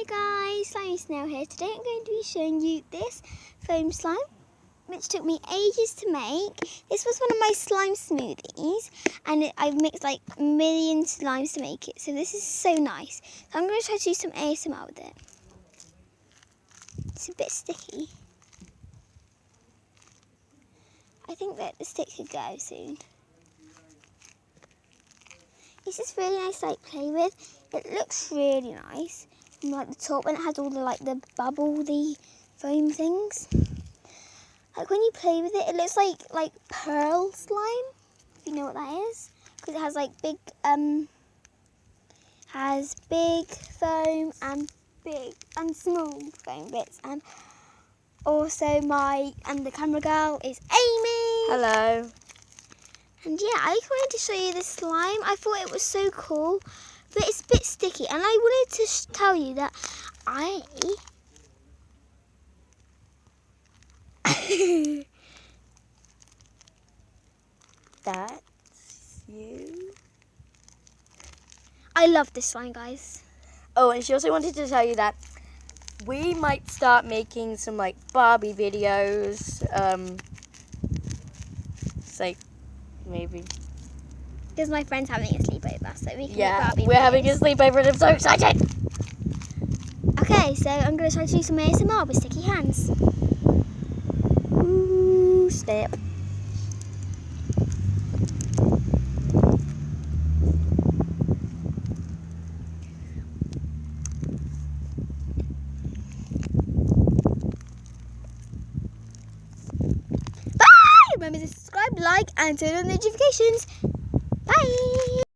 Hey guys, Slimy Snail here. Today I'm going to be showing you this foam slime, which took me ages to make. This was one of my slime smoothies, and I've mixed like a million slimes to make it. So this is so nice. So I'm going to try to do some ASMR with it. It's a bit sticky. I think that the stick could go soon. This is really nice to like play with. It looks really nice. From like the top, and it has all the like the bubble, the foam things. Like when you play with it, it looks like pearl slime. If you know what that is, because it has like big foam and big and small foam bits. And also the camera girl is Aimee. Hello. And yeah, I just wanted to show you this slime. I thought it was so cool, but it's a bit sticky. And I wanted to tell you that That's you. I love this slime, guys. Oh, and she also wanted to tell you that we might start making some like Barbie videos. It's like maybe. Because my friend's having a sleepover, so we can Yeah, make Barbie we're having a videos. sleepover and I'm so excited. Okay, so I'm going to try to do some ASMR with sticky hands. Ooh, snap. Bye! Remember to subscribe, like, and turn on notifications.